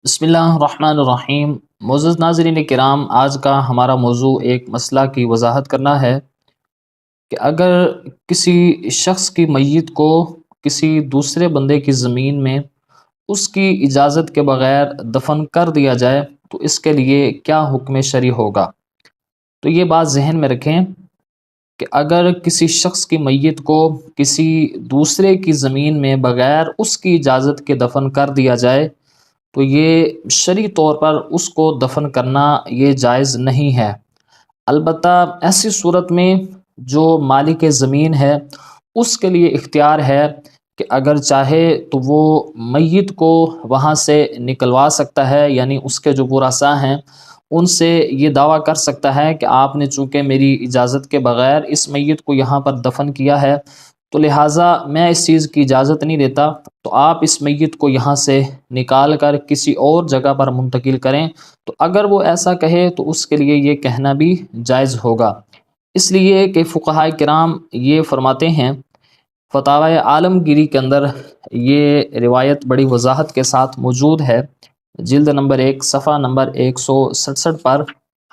بسم اللہ الرحمن الرحیم۔ معزز ناظرین کرام، آج کا ہمارا موضوع ایک مسئلہ کی وضاحت کرنا ہے کہ اگر کسی شخص کی میت کو کسی دوسرے بندے کی زمین میں اس کی اجازت کے بغیر دفن کر دیا جائے تو اس کے لیے کیا حکم شرعی ہوگا۔ تو یہ بات ذہن میں رکھیں کہ اگر کسی شخص کی میت کو کسی دوسرے کی زمین میں بغیر اس کی اجازت کے دفن کر دیا جائے تو یہ شرعی طور پر اس کو دفن کرنا یہ جائز نہیں ہے۔ البتہ ایسی صورت میں جو مالک زمین ہے اس کے لیے اختیار ہے کہ اگر چاہے تو وہ میت کو وہاں سے نکلوا سکتا ہے، یعنی اس کے جو ورثاء ہیں ان سے یہ دعویٰ کر سکتا ہے کہ آپ نے چونکہ میری اجازت کے بغیر اس میت کو یہاں پر دفن کیا ہے تو لہٰذا میں اس چیز کی اجازت نہیں دیتا، تو آپ اس میت کو یہاں سے نکال کر کسی اور جگہ پر منتقل کریں۔ تو اگر وہ ایسا کہے تو اس کے لیے یہ کہنا بھی جائز ہوگا، اس لیے کہ فقہاء کرام یہ فرماتے ہیں، فتاوی عالمگیری کے اندر یہ روایت بڑی وضاحت کے ساتھ موجود ہے، جلد نمبر 1 صفحہ نمبر 167 پر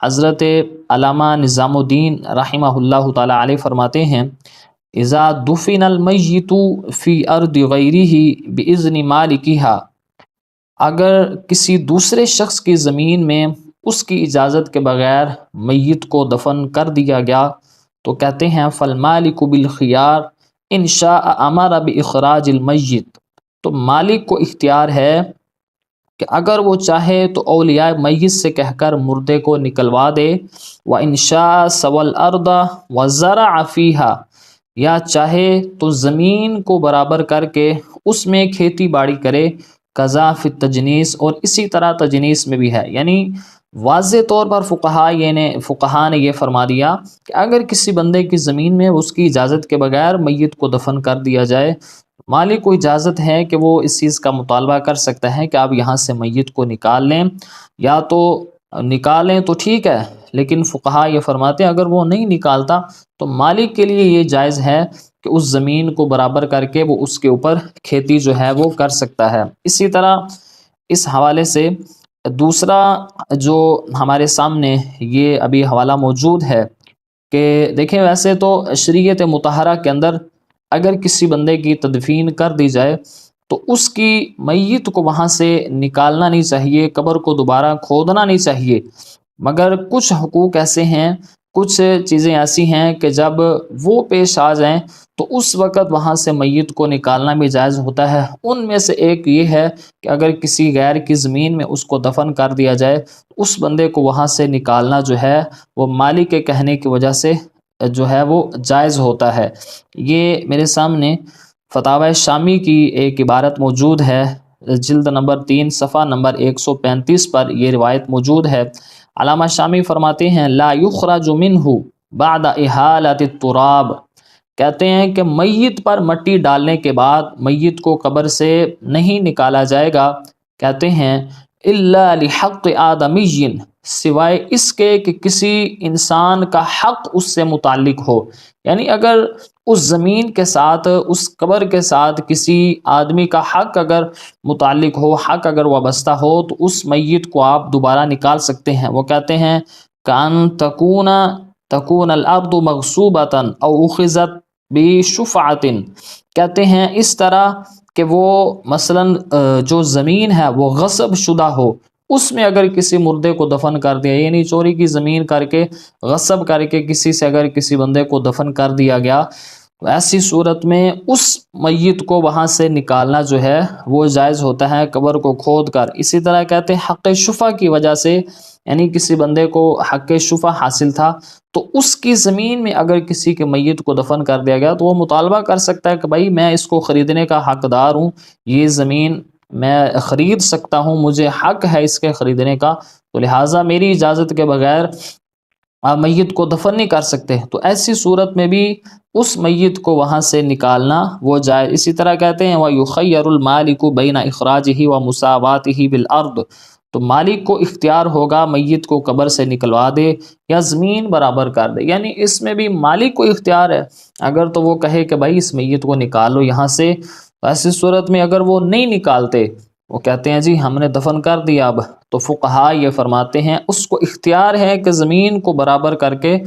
حضرت علامہ نظام الدین رحمہ اللہ تعالی علیہ فرماتے ہیں، اذا دفن المیت فی ارض غیرہ باذن مالکہا، اگر کسی دوسرے شخص کی زمین میں اس کی اجازت کے بغیر میت کو دفن کر دیا گیا تو کہتے ہیں فالمالک بالخیار ان شاء امر باخراج المیت، تو مالک کو اختیار ہے کہ اگر وہ چاہے تو اولیاء میت سے کہہ کر مردے کو نکلوا دے، وَإِنْ شَاءَ سَوَى الْأَرْضَ وَزَرَعَ فِيهَا، یا چاہے تو زمین کو برابر کر کے اس میں کھیتی باڑی کرے، قضا فی التجنیس، اور اسی طرح تجنیس میں بھی ہے، یعنی واضح طور پر فقہا نے یہ فرما دیا کہ اگر کسی بندے کی زمین میں اس کی اجازت کے بغیر میت کو دفن کر دیا جائے، مالک کو اجازت ہے کہ وہ اس چیز کا مطالبہ کر سکتا ہے کہ آپ یہاں سے میت کو نکال لیں، یا تو نکالیں تو ٹھیک ہے، لیکن فقہا یہ فرماتے ہیں اگر وہ نہیں نکالتا تو مالک کے لیے یہ جائز ہے کہ اس زمین کو برابر کر کے وہ اس کے اوپر کھیتی جو ہے وہ کر سکتا ہے۔ اسی طرح اس حوالے سے دوسرا جو ہمارے سامنے یہ ابھی حوالہ موجود ہے کہ دیکھیں، ویسے تو شریعت مطہرہ کے اندر اگر کسی بندے کی تدفین کر دی جائے تو اس کی میت کو وہاں سے نکالنا نہیں چاہیے، قبر کو دوبارہ کھودنا نہیں چاہیے، مگر کچھ حقوق ایسے ہیں، کچھ چیزیں ایسی ہیں کہ جب وہ پیش آ جائیں تو اس وقت وہاں سے میت کو نکالنا بھی جائز ہوتا ہے۔ ان میں سے ایک یہ ہے کہ اگر کسی غیر کی زمین میں اس کو دفن کر دیا جائے، اس بندے کو وہاں سے نکالنا جو ہے وہ مالک کے کہنے کی وجہ سے جو ہے وہ جائز ہوتا ہے۔ یہ میرے سامنے فتاوی شامی کی ایک عبارت موجود ہے، جلد نمبر 3 صفحہ نمبر 135 پر یہ روایت موجود ہے۔ علامہ شامی فرماتے ہیں لا یخرج منہ بعد احالۃ التراب، کہتے ہیں کہ میت پر مٹی ڈالنے کے بعد میت کو قبر سے نہیں نکالا جائے گا، کہتے ہیں الا لحق آدمی، سوائے اس کے کہ کسی انسان کا حق اس سے متعلق ہو، یعنی اگر اس زمین کے ساتھ، اس قبر کے ساتھ کسی آدمی کا حق اگر متعلق ہو، حق اگر وابستہ ہو تو اس میت کو آپ دوبارہ نکال سکتے ہیں۔ وہ کہتے ہیں کان تکون الارض مغصوبۃ او اخذت بشفعۃ، کہتے ہیں اس طرح کہ وہ مثلاً جو زمین ہے وہ غصب شدہ ہو، اس میں اگر کسی مردے کو دفن کر دیا، یعنی چوری کی زمین کر کے غصب کر کے کسی سے اگر کسی بندے کو دفن کر دیا گیا تو ایسی صورت میں اس میت کو وہاں سے نکالنا جو ہے وہ جائز ہوتا ہے، قبر کو کھود کر۔ اسی طرح کہتے ہیں حق شفع کی وجہ سے، یعنی کسی بندے کو حق شفع حاصل تھا تو اس کی زمین میں اگر کسی کے میت کو دفن کر دیا گیا تو وہ مطالبہ کر سکتا ہے کہ بھائی میں اس کو خریدنے کا حقدار ہوں، یہ زمین میں خرید سکتا ہوں، مجھے حق ہے اس کے خریدنے کا، تو لہٰذا میری اجازت کے بغیر آپ میت کو دفن نہیں کر سکتے۔ تو ایسی صورت میں بھی اس میت کو وہاں سے نکالنا وہ جائے۔ اسی طرح کہتے ہیں وَيُخَيَّرُ الْمَالِكُ بَيْنَ إِخْرَاجِهِ وَمُسَاوَاتِهِ بِالْأَرْضِ، تو مالک کو اختیار ہوگا میت کو قبر سے نکلوا دے یا زمین برابر کر دے، یعنی اس میں بھی مالک کو اختیار ہے۔ اگر تو وہ کہے کہ بھائی اس میت کو نکالو یہاں سے، تو ایسی صورت میں اگر وہ نہیں نکالتے، وہ کہتے ہیں جی ہم نے دفن کر دیا اب، تو فقہا یہ فرماتے ہیں اس کو اختیار ہے کہ زمین کو برابر کر کے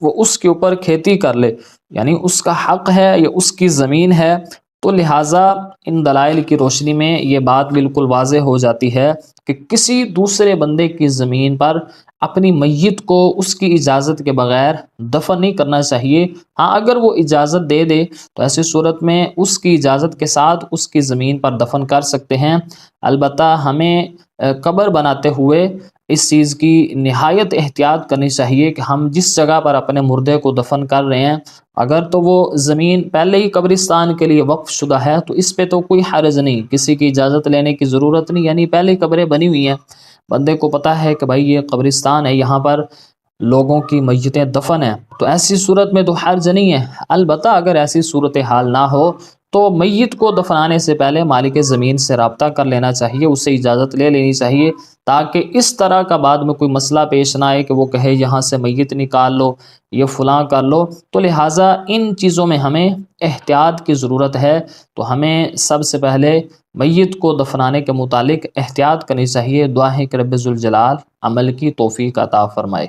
وہ اس کے اوپر کھیتی کر لے، یعنی اس کا حق ہے، یہ اس کی زمین ہے۔ تو لہٰذا ان دلائل کی روشنی میں یہ بات بالکل واضح ہو جاتی ہے کہ کسی دوسرے بندے کی زمین پر اپنی میت کو اس کی اجازت کے بغیر دفن نہیں کرنا چاہیے۔ ہاں اگر وہ اجازت دے دے تو ایسی صورت میں اس کی اجازت کے ساتھ اس کی زمین پر دفن کر سکتے ہیں۔ البتہ ہمیں قبر بناتے ہوئے اس چیز کی نہایت احتیاط کرنی چاہیے کہ ہم جس جگہ پر اپنے مردے کو دفن کر رہے ہیں اگر تو وہ زمین پہلے ہی قبرستان کے لیے وقف شدہ ہے تو اس پہ تو کوئی حرج نہیں، کسی کی اجازت لینے کی ضرورت نہیں، یعنی پہلے ہی قبریں بنی ہوئی ہیں، بندے کو پتہ ہے کہ بھائی یہ قبرستان ہے، یہاں پر لوگوں کی میتیں دفن ہیں، تو ایسی صورت میں تو حرج نہیں ہے۔ البتہ اگر ایسی صورتحال نہ ہو تو میت کو دفنانے سے پہلے مالک زمین سے رابطہ کر لینا چاہیے، اس سے اجازت لے لینی چاہیے، تاکہ اس طرح کا بعد میں کوئی مسئلہ پیش نہ آئے کہ وہ کہے یہاں سے میت نکال لو، یہ فلاں کر لو۔ تو لہٰذا ان چیزوں میں ہمیں احتیاط کی ضرورت ہے، تو ہمیں سب سے پہلے میت کو دفنانے کے متعلق احتیاط کرنی چاہیے۔ دعا ہے کہ رب ذوالجلال عمل کی توفیق عطا فرمائے۔